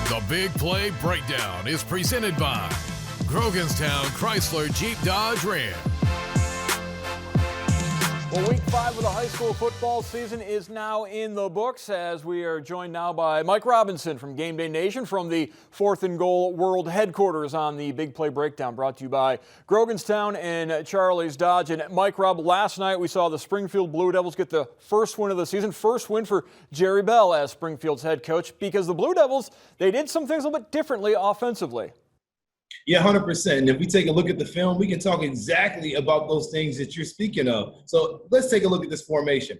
The Big Play Breakdown is presented by Groganstown Chrysler Jeep Dodge Ram. Well, week 5 of the high school football season is now in the books as we are joined now by Mike Robinson from Game Day Nation from the 4th and Goal World Headquarters on the Big Play Breakdown, brought to you by Groganstown and Charlie's Dodge. And Mike, Rob, last night we saw the Springfield Blue Devils get the first win of the season, first win for Jerry Bell as Springfield's head coach, because the Blue Devils, they did some things a little bit differently offensively. Yeah, 100%. And if we take a look at the film, we can talk exactly about those things that you're speaking of. So let's take a look at this formation.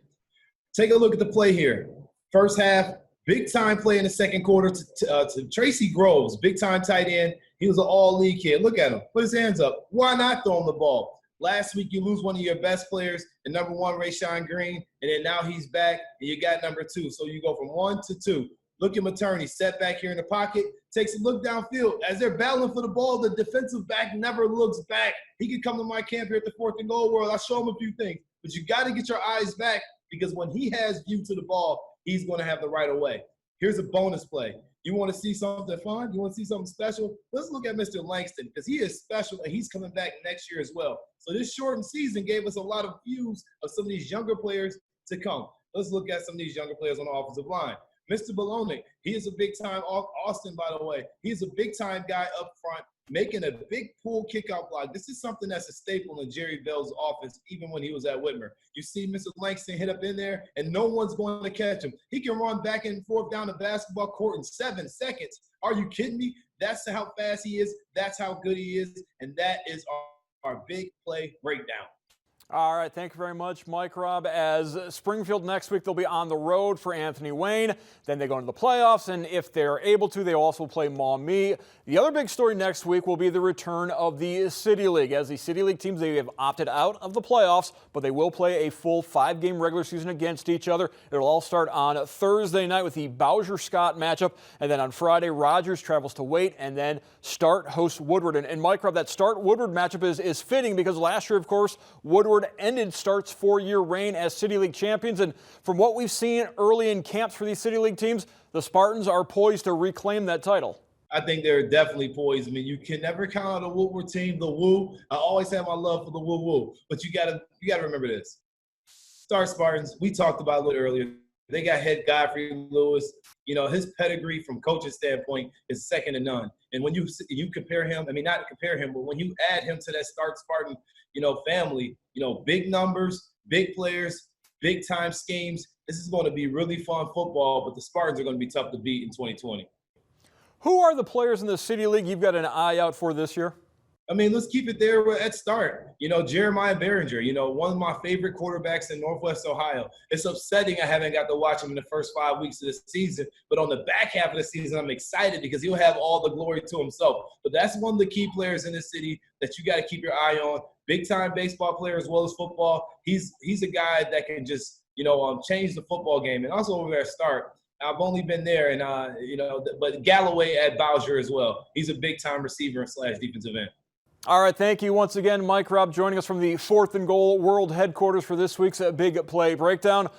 Take a look at the play here. First half, big time play in the second quarter to Tracy Groves, big time tight end. He was an all-league kid. Look at him. Put his hands up. Why not throw him the ball? Last week, you lose one of your best players, the number 1, Rayshawn Green, and then now he's back, and you got number 2. So you go from 1 to 2. Look at Materney, set back here in the pocket, takes a look downfield. As they're battling for the ball, the defensive back never looks back. He could come to my camp here at the 4th and Goal World. I'll show him a few things. But you got to get your eyes back, because when he has view to the ball, he's going to have the right of way. Here's a bonus play. You want to see something fun? You want to see something special? Let's look at Mr. Langston, because he is special, and he's coming back next year as well. So this shortened season gave us a lot of views of some of these younger players to come. Let's look at some of these younger players on the offensive line. Mr. Balonic, he is a big-time – Austin, by the way, he's a big-time guy up front, making a big pull kickout block. This is something that's a staple in Jerry Bell's offense, even when he was at Whitmer. You see Mr. Langston hit up in there, and no one's going to catch him. He can run back and forth down the basketball court in 7 seconds. Are you kidding me? That's how fast he is. That's how good he is, and that is our big play breakdown. All right, thank you very much, Mike Rob. As Springfield next week, they'll be on the road for Anthony Wayne. Then they go into the playoffs, and if they're able to, they also play Maumee. The other big story next week will be the return of the City League. As the City League teams, they have opted out of the playoffs, but they will play a full 5-game regular season against each other. It'll all start on Thursday night with the Bowser-Scott matchup, and then on Friday, Rogers travels to Waite, and then Start hosts Woodward. And Mike Rob, that Start-Woodward matchup is fitting because last year, of course, Woodward ended Start's 4-year reign as City League champions. And from what we've seen early in camps for these City League teams, the Spartans are poised to reclaim that title. I think they're definitely poised. I mean, you can never count on the Woodward team, the Woo. I always have my love for the Woo-Woo. But you gotta remember this. Start Spartans, we talked about it a little earlier. They got head Godfrey Lewis. You know, his pedigree from coach's standpoint is second to none. And when you compare him, I mean, not compare him, but when you add him to that Start Spartan, family, big numbers, big players, big time schemes, this is going to be really fun football, but the Spartans are going to be tough to beat in 2020. Who are the players in the City League you've got an eye out for this year? I mean, let's keep it there at Start. Jeremiah Behringer, one of my favorite quarterbacks in Northwest Ohio. It's upsetting I haven't got to watch him in the first 5 weeks of the season, but on the back half of the season, I'm excited because he'll have all the glory to himself. But that's one of the key players in the city that you got to keep your eye on. Big-time baseball player as well as football. He's a guy that can just, change the football game. And also over there at Start, I've only been there, and, but Galloway at Bowser as well. He's a big-time receiver / defensive end. All right, thank you once again, Mike Rob, joining us from the 4th and Goal World Headquarters for this week's Big Play Breakdown.